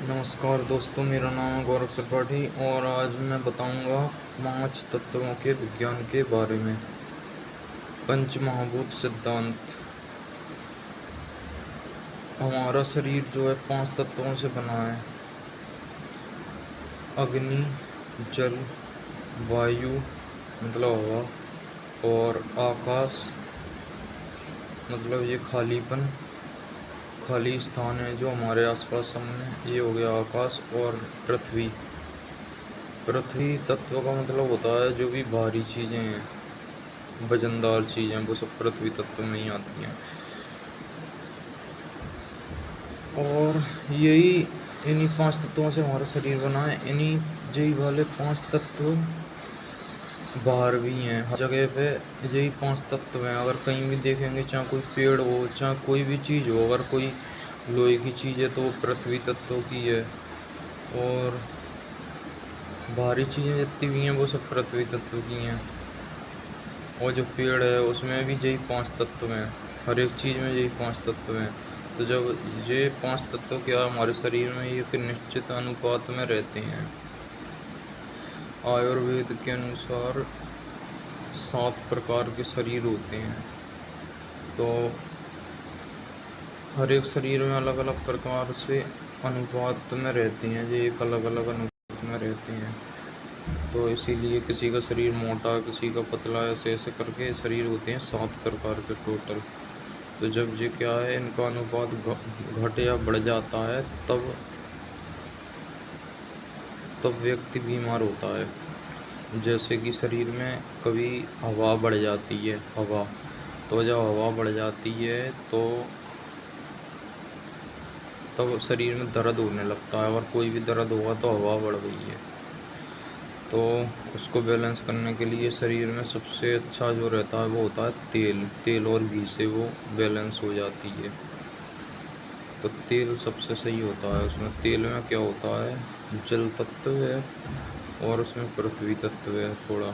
नमस्कार दोस्तों, मेरा नाम है गौरव त्रिपाठी और आज मैं बताऊंगा 5 तत्वों के विज्ञान के बारे में। पंचमहाभूत सिद्धांत। हमारा शरीर जो है 5 तत्वों से बना है। अग्नि, जल, वायु मतलब हवा और आकाश मतलब ये खाली स्थान है जो हमारे आसपास सामने, ये हो गया आकाश। और पृथ्वी तत्व का मतलब होता है जो भी भारी चीज़ें हैं, वजनदार चीज़ें, वो सब पृथ्वी तत्व में ही आती हैं। और इन्हीं 5 तत्वों से हमारा शरीर बना है। यही वाले 5 तत्व बाहर भी हैं, हर जगह पे यही 5 तत्व हैं। अगर कहीं भी देखेंगे, चाहे कोई पेड़ हो, चाहे कोई भी चीज़ हो, अगर कोई लोहे की चीज़ है तो वो पृथ्वी तत्व की है, और भारी चीज़ें जितनी भी हैं वो सब पृथ्वी तत्व की हैं। और जो पेड़ है उसमें भी यही 5 तत्व हैं, हर एक चीज़ में यही 5 तत्व हैं। तो जब ये 5 तत्व क्या हमारे शरीर में एक निश्चित अनुपात में रहते हैं। आयुर्वेद के अनुसार 7 प्रकार के शरीर होते हैं। तो हर एक शरीर में अलग अलग प्रकार से अनुपात में रहते हैं, ये एक अलग अलग अनुपात में रहते हैं। तो इसीलिए किसी का शरीर मोटा, किसी का पतला, ऐसे ऐसे करके शरीर होते हैं 7 प्रकार के टोटल। तो जब ये क्या है, इनका अनुपात घट या बढ़ जाता है तब व्यक्ति बीमार होता है। जैसे कि शरीर में कभी हवा बढ़ जाती है, तो जब हवा बढ़ जाती है तो तब शरीर में दर्द होने लगता है। और कोई भी दर्द हुआ तो हवा बढ़ गई है, तो उसको बैलेंस करने के लिए शरीर में सबसे अच्छा जो रहता है वो होता है तेल और घी से वो बैलेंस हो जाती है। तो तेल सबसे सही होता है। उसमें तेल में क्या होता है, जल तत्व है और उसमें पृथ्वी तत्व है थोड़ा।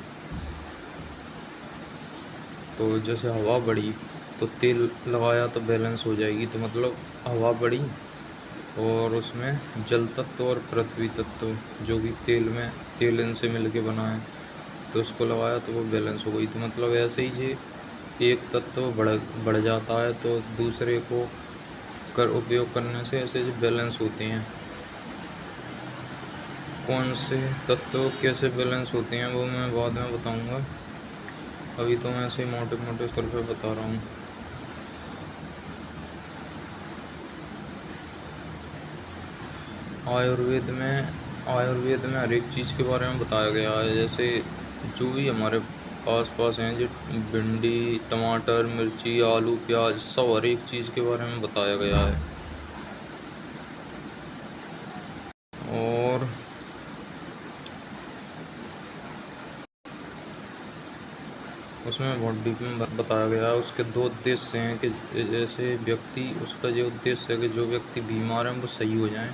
तो जैसे हवा बढ़ी तो तेल लगाया तो बैलेंस हो जाएगी, तो मतलब हवा बढ़ी और उसमें जल तत्व और पृथ्वी तत्व जो कि तेल इनसे मिलके बना है, तो उसको लगाया तो वो बैलेंस हो गई। तो मतलब ऐसे ही ये एक तत्व बढ़ जाता है तो दूसरे को उपयोग करने से ऐसे बैलेंस होते हैं। कौन से तत्व कैसे बैलेंस होते हैं वो मैं बाद में बताऊंगा, अभी तो मैं ऐसे मोटे मोटे स्तर पर बता रहा हूँ। आयुर्वेद में हर एक चीज़ के बारे में बताया गया है। जैसे जो भी हमारे आस पास हैं, जो भिंडी, टमाटर, मिर्ची, आलू, प्याज, सब हर एक चीज़ के बारे में बताया गया है। और उसमें बहुत डीप में बताया गया है। उसके 2 उद्देश्य हैं कि जैसे उसका जो उद्देश्य है कि जो व्यक्ति बीमार है वो सही हो जाए,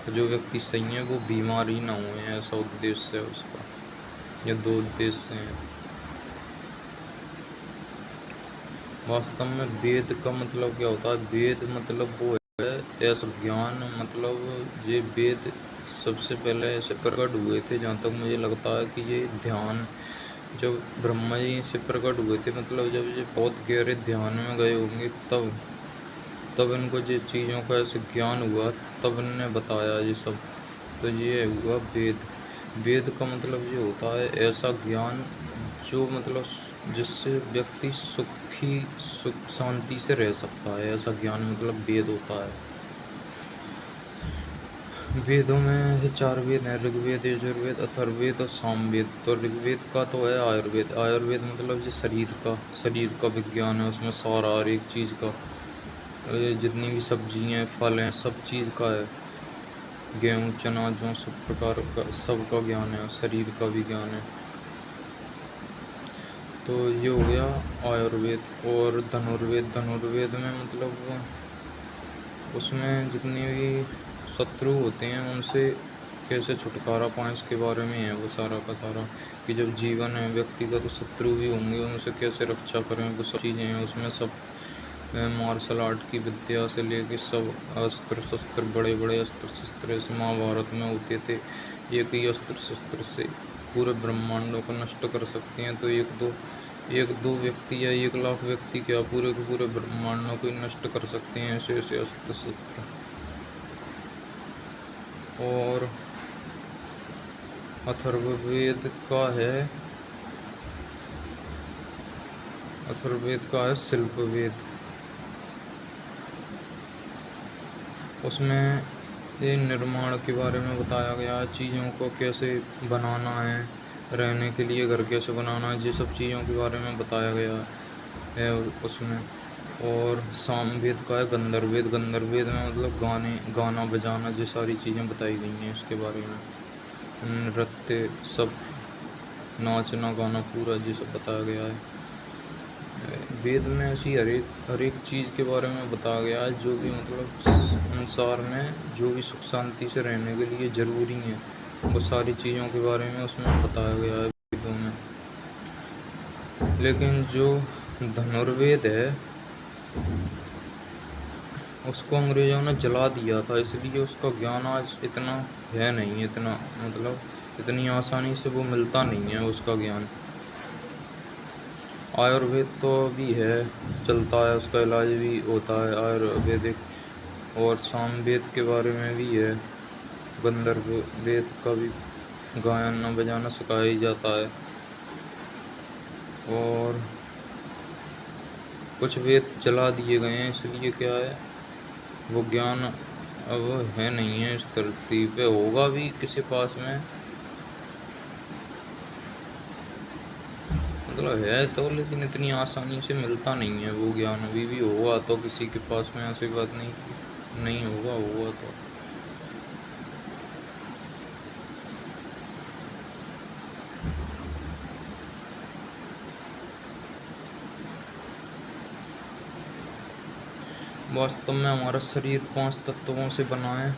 और जो व्यक्ति सही है वो बीमार ही ना हुए, ऐसा उद्देश्य है उसका। ये 2 उद्देश्य हैं। वास्तव में वेद का मतलब क्या होता है, वेद मतलब वो है ऐसा ज्ञान, मतलब ये वेद सबसे पहले ऐसे प्रकट हुए थे, जहाँ तक मुझे लगता है कि ये ध्यान जब ब्रह्मा जी से प्रकट हुए थे, मतलब जब ये बहुत गहरे ध्यान में गए होंगे तब इनको ये चीज़ों का ऐसे ज्ञान हुआ, तब इनने बताया ये सब। तो ये हुआ वेद का मतलब ये होता है ऐसा ज्ञान जो मतलब जिससे व्यक्ति सुख शांति से रह सकता है, ऐसा ज्ञान मतलब वेद होता है। वेदों में 4 वेद हैं, ऋग्वेद, यजुर्वेद, अथर्ववेद और सामवेद। तो ऋग्वेद का तो है आयुर्वेद मतलब जो शरीर का विज्ञान है, उसमें सारा हर एक चीज़ का, जितनी भी सब्जी हैं, फल हैं, सब चीज़ का है। गेहूँ, चना, जौ, सब प्रकार का सबका ज्ञान है, शरीर का भी ज्ञान है। तो ये हो गया आयुर्वेद। और धनुर्वेद में मतलब उसमें जितने भी शत्रु होते हैं उनसे कैसे छुटकारा पाएँ इसके बारे में है वो सारा का सारा, कि जब जीवन है व्यक्ति का तो शत्रु भी होंगे, उनसे कैसे रक्षा करें, वो सब चीज़ें हैं उसमें सब। मार्शल आर्ट की विद्या से लेके सब अस्त्र शस्त्र, बड़े बड़े अस्त्र शस्त्र ऐसे महाभारत में होते थे। एक ही अस्त्र शस्त्र से पूरे ब्रह्मांडों को नष्ट कर सकते हैं। तो एक दो व्यक्ति या 1 लाख व्यक्ति क्या पूरे के पूरे ब्रह्मांडों को नष्ट कर सकते हैं, ऐसे ऐसे अस्त्र शस्त्र। और अथर्ववेद का है शिल्पवेद। उसमें ये निर्माण के बारे में बताया गया है, चीज़ों को कैसे बनाना है, रहने के लिए घर कैसे बनाना है, ये सब चीज़ों के बारे में बताया गया है उसमें। और सामवेद का है गंधर्ववेद। गंधर्ववेद में मतलब गाना बजाना, ये सारी चीज़ें बताई गई हैं इसके बारे में। नृत्य सब, नाचना गाना पूरा ये सब बताया गया है। वेद में ऐसी हर एक चीज़ के बारे में बताया गया है, जो भी मतलब संसार में जो भी सुख शांति से रहने के लिए ज़रूरी है, वो सारी चीज़ों के बारे में उसमें बताया गया है वेदों में। लेकिन जो धनुर्वेद है उसको अंग्रेज़ों ने जला दिया था, इसलिए उसका ज्ञान आज इतना है नहीं, इतना मतलब इतनी आसानी से वो मिलता नहीं है उसका ज्ञान। आयुर्वेद तो भी है, चलता है, उसका इलाज भी होता है आयुर्वेदिक। और सामवेद के बारे में भी है, गंधर्व वेद का भी गायन बजाना सिखाया ही जाता है। और कुछ वेद जला दिए गए हैं, इसलिए क्या है वो ज्ञान अब है नहीं है इस धरती पे। होगा भी किसी पास में, मतलब है तो, लेकिन इतनी आसानी से मिलता नहीं है वो ज्ञान। अभी भी होगा तो किसी के पास में, ऐसी बात नहीं होगा तो। वास्तव में हमारा शरीर 5 तत्वों से बना है,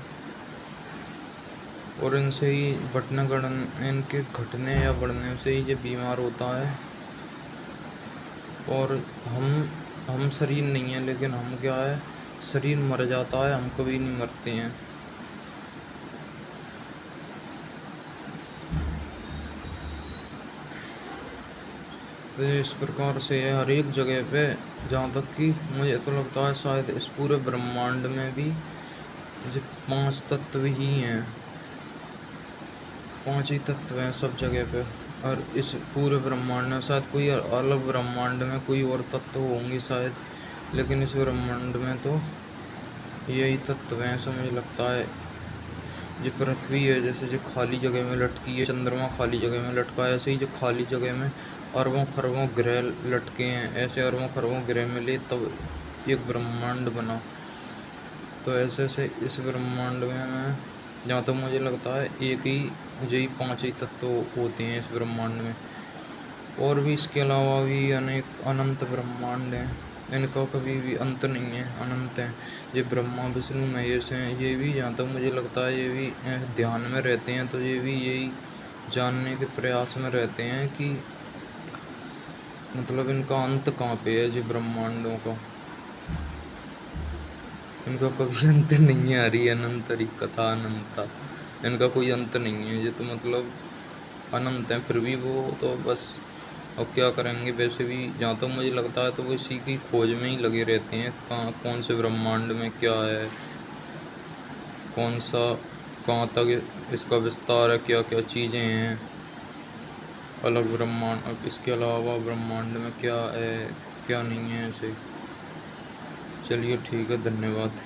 और इनसे ही इनके घटने या बढ़ने से ही ये बीमार होता है। और हम शरीर नहीं है, लेकिन हम क्या है, शरीर मर जाता है, हम कभी नहीं मरते हैं। तो इस प्रकार से है हर एक जगह पे, जहाँ तक कि मुझे तो लगता है शायद इस पूरे ब्रह्मांड में भी जो 5 तत्व ही हैं, 5 ही तत्व हैं सब जगह पे। और इस पूरे ब्रह्मांड में शायद कोई अलग ब्रह्मांड में कोई और तत्व होंगे शायद, लेकिन इस ब्रह्मांड में तो यही तत्व हैं। ऐसा मुझे लगता है। जो पृथ्वी है जैसे जो खाली जगह में लटकी है, चंद्रमा खाली जगह में लटका है, ऐसे ही जो खाली जगह में अरबों खरबों ग्रह लटके हैं, ऐसे अरबों खरबों ग्रह मिले तब एक ब्रह्मांड बना। तो ऐसे ऐसे इस ब्रह्मांड में जहाँ तक मुझे लगता है यही 5 ही तत्व होते हैं इस ब्रह्मांड में। और भी इसके अलावा भी अनेक अनंत ब्रह्मांड हैं, इनका कभी भी अंत नहीं है, अनंत हैं। ये ब्रह्मा विष्णु महेश हैं, ये भी जहाँ तक मुझे लगता है ये भी ध्यान में रहते हैं। तो ये भी यही जानने के प्रयास में रहते हैं कि मतलब इनका अंत कहाँ पे है, जो ब्रह्मांडों का इनका कभी अंत नहीं है। हरी अनंतरी कथा अनंता, इनका कोई अंत नहीं है। ये तो मतलब अनंत है, फिर भी वो तो बस अब क्या करेंगे। वैसे भी जहाँ तक मुझे लगता है तो वो इसी की खोज में ही लगे रहते हैं, कौन से ब्रह्मांड में क्या है, कहाँ तक इसका विस्तार है, क्या क्या चीज़ें हैं अलग ब्रह्मांड, अब इसके अलावा ब्रह्मांड में क्या है क्या नहीं है ऐसे। चलिए ठीक है, धन्यवाद।